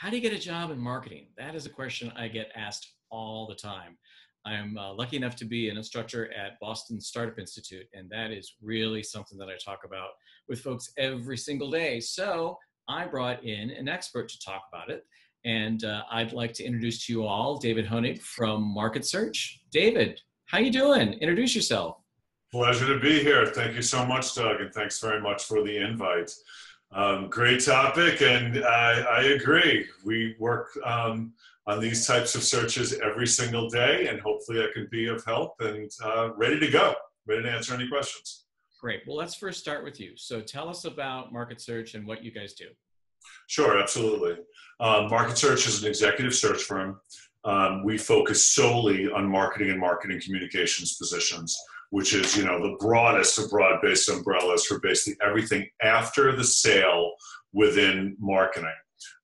How do you get a job in marketing? That is a question I get asked all the time. I'm lucky enough to be an instructor at Boston Startup Institute, and that is really something that I talk about with folks every single day. So I brought in an expert to talk about it, and I'd like to introduce to you all David Honig from Market Search. David, how you doing? Introduce yourself. Pleasure to be here. Thank you so much, Doug, and thanks very much for the invite. Great topic, and I agree. We work on these types of searches every single day, and hopefully I can be of help and ready to go, ready to answer any questions. Great. Well, let's first start with you. So tell us about Market Search and what you guys do. Sure, absolutely. Market Search is an executive search firm. We focus solely on marketing and marketing communications positions, which is, the broadest of broad-based umbrellas for basically everything after the sale within marketing.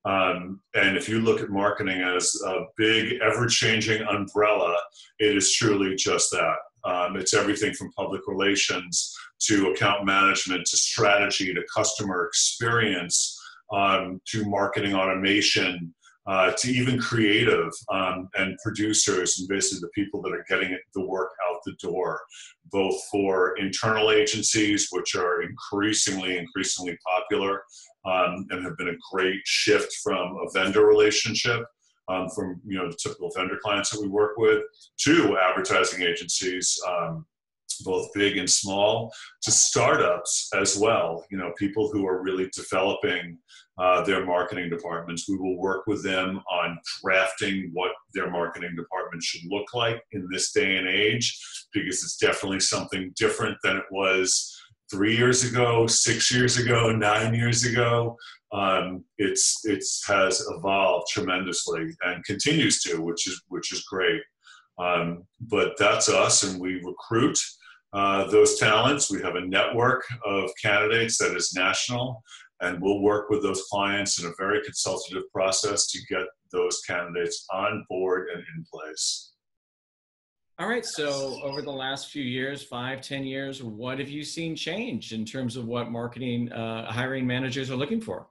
And if you look at marketing as a big, ever-changing umbrella, it is truly just that. It's everything from public relations to account management to strategy to customer experience to marketing automation to even creative and producers and basically the people that are getting the work out the door, both for internal agencies, which are increasingly popular and have been a great shift from a vendor relationship from the typical vendor clients that we work with, to advertising agencies, both big and small, to startups as well, people who are really developing their marketing departments. We will work with them on drafting what their marketing department should look like in this day and age, because it's definitely something different than it was 3 years ago, 6 years ago, 9 years ago. It has evolved tremendously and continues to, which is great. But that's us, and we recruit those talents. We have a network of candidates that is national, and we'll work with those clients in a very consultative process to get those candidates on board and in place. All right. So over the last few years, 5, 10 years, what have you seen change in terms of what marketing hiring managers are looking for?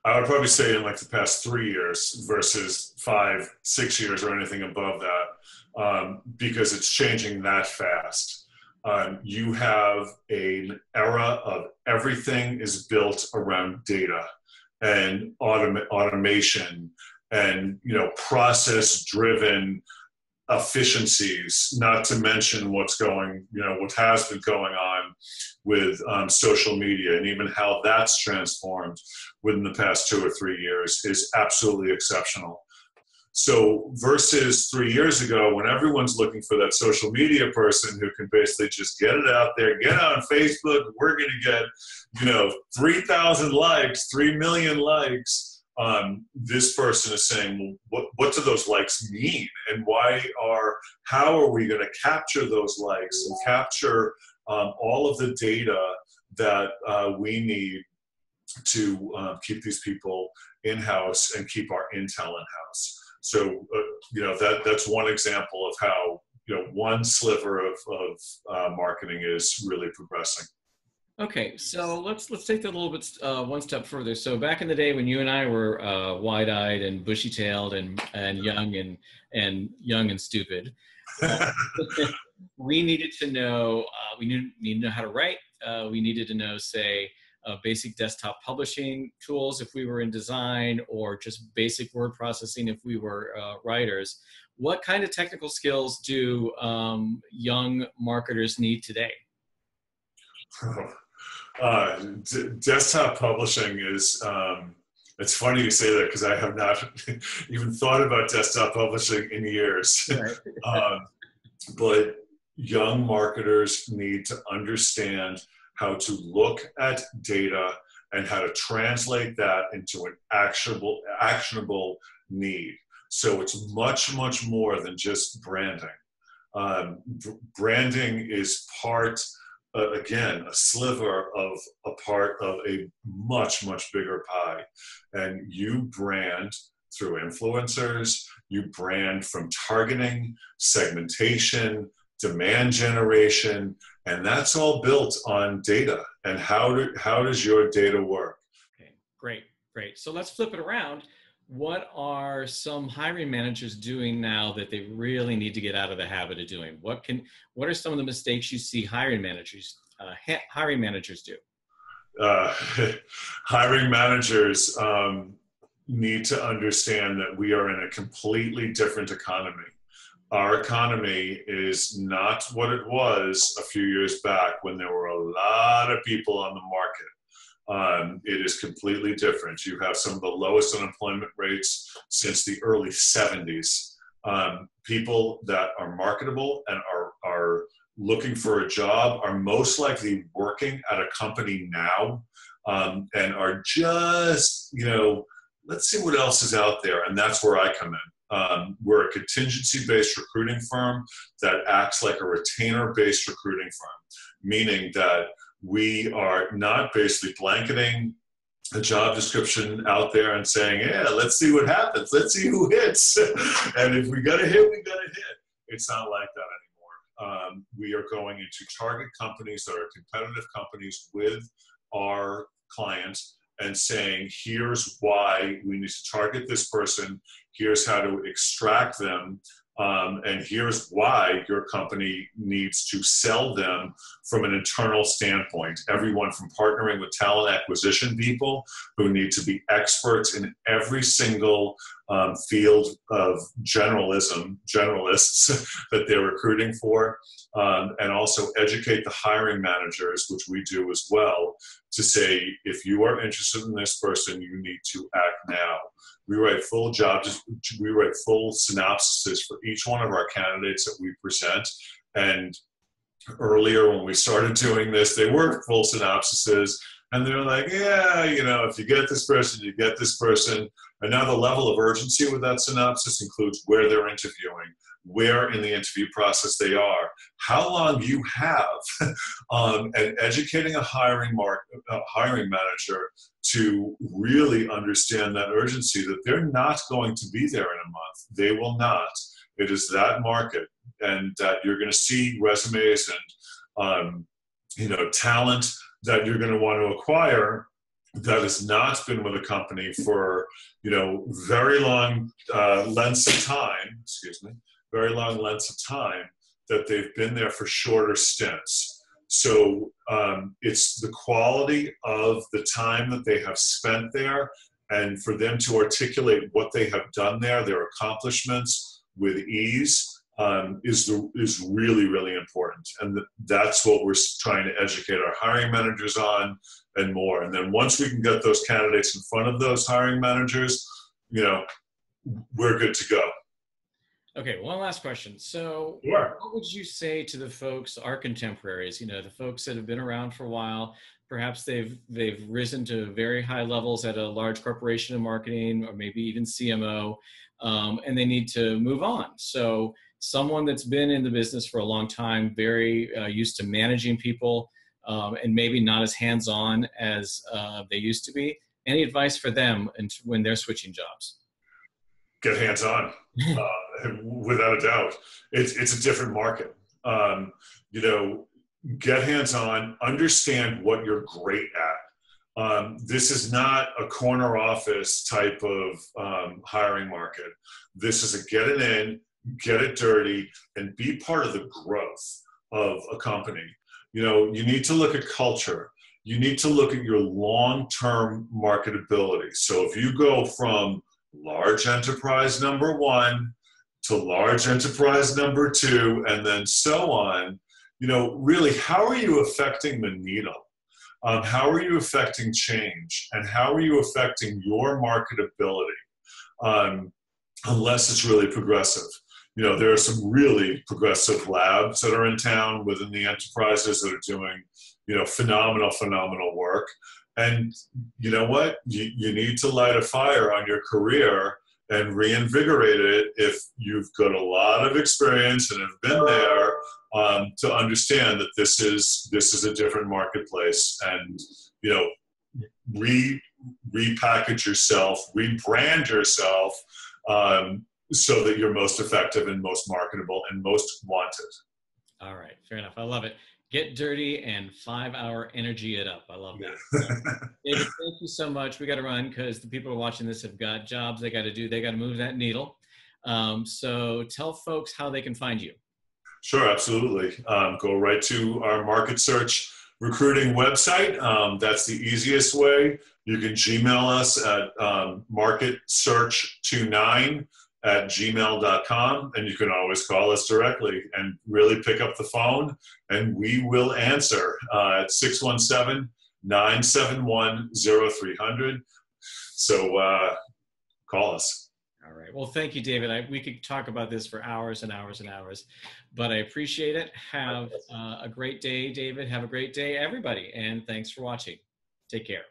I would probably say in like the past 3 years versus 5, 6 years or anything above that, because it's changing that fast. You have an era of everything is built around data and automation and process-driven efficiencies, not to mention what has been going on with social media, and even how that's transformed within the past 2 or 3 years is absolutely exceptional. So versus 3 years ago, when everyone's looking for that social media person who can basically just get it out there, get on Facebook, we're going to get, 3,000 likes, 3 million likes. This person is saying, well, what do those likes mean? And how are we going to capture those likes and capture all of the data that we need to keep these people in-house and keep our intel in-house? So, that's one example of how, one sliver of marketing is really progressing. Okay, so let's take that a little bit one step further. So back in the day when you and I were wide-eyed and bushy-tailed and young and young and stupid, we needed to know needed to know how to write. We needed to know, say, basic desktop publishing tools if we were in design, or just basic word processing if we were writers. What kind of technical skills do young marketers need today? Desktop publishing is, it's funny you say that because I have not even thought about desktop publishing in years. Right. But young marketers need to understand how to look at data and how to translate that into an actionable need. So it's much, much more than just branding. Branding is part, again, a sliver of a part of a much, much bigger pie. And you brand through influencers, you brand from targeting, segmentation, demand generation, and that's all built on data. And how does your data work? Okay, great. So let's flip it around. What are some hiring managers doing now that they really need to get out of the habit of doing? What are some of the mistakes you see hiring managers do? uh, Hiring managers need to understand that we are in a completely different economy. Our economy is not what it was a few years back when there were a lot of people on the market. It is completely different. You have some of the lowest unemployment rates since the early 70s. People that are marketable and are looking for a job are most likely working at a company now, and are just, let's see what else is out there. And that's where I come in. We're a contingency-based recruiting firm that acts like a retainer-based recruiting firm, meaning that we are not basically blanketing a job description out there and saying, yeah, let's see what happens. Let's see who hits. And if we got to hit, we got to hit. It's not like that anymore. We are going into target companies that are competitive companies with our clients and saying, here's why we need to target this person. Here's how to extract them. And here's why your company needs to sell them from an internal standpoint. Everyone from partnering with talent acquisition people who need to be experts in every single field of generalists that they're recruiting for, and also educate the hiring managers, which we do as well, to say, if you are interested in this person, you need to act now. We write full synopsises for each one of our candidates that we present. And earlier when we started doing this, they were full synopsises. And they're like, yeah, if you get this person, you get this person. And now the level of urgency with that synopsis includes where they're interviewing, where in the interview process they are, how long you have, and educating a hiring manager to really understand that urgency, that they're not going to be there in a month. They will not. It is that market, and that you're going to see resumes and talent that you're going to want to acquire that has not been with a company for very long lengths of time. Very long lengths of time, that they've been there for shorter stints. So it's the quality of the time that they have spent there, and for them to articulate what they have done there, their accomplishments with ease, is really, really important. And that's what we're trying to educate our hiring managers on and more. And then once we can get those candidates in front of those hiring managers, we're good to go. Okay, one last question. So Sure. what would you say to the folks, our contemporaries, the folks that have been around for a while, perhaps they've risen to very high levels at a large corporation in marketing, or maybe even CMO, and they need to move on. So someone that's been in the business for a long time, very used to managing people, and maybe not as hands-on as they used to be. Any advice for them when they're switching jobs? Get hands-on, without a doubt. It's a different market. Get hands-on, understand what you're great at. This is not a corner office type of hiring market. This is a get it in, get it dirty, and be part of the growth of a company. You need to look at culture. You need to look at your long-term marketability. So if you go from large enterprise number 1 to large enterprise number 2, and then so on, really, how are you affecting the needle? How are you affecting change? And how are you affecting your marketability? Unless it's really progressive. There are some really progressive labs that are in town within the enterprises that are doing, phenomenal work. And you know what? You need to light a fire on your career and reinvigorate it if you've got a lot of experience and have been there, to understand that this is a different marketplace. And repackage yourself, rebrand yourself, so that you're most effective and most marketable and most wanted. All right, fair enough. I love it. Get dirty and 5-hour energy it up. I love Yeah. that. So, David, thank you so much. We got to run because the people who are watching this have got jobs they got to do. They got to move that needle. So tell folks how they can find you. Sure, absolutely. Go right to our market search recruiting website. That's the easiest way. You can Gmail us at marketsearch29@gmail.com, and you can always call us directly and really pick up the phone, and we will answer at 617-971-0300. So call us. All right. Well, thank you, David. We could talk about this for hours and hours and hours, but I appreciate it. Have a great day, David. Have a great day, everybody. And thanks for watching. Take care.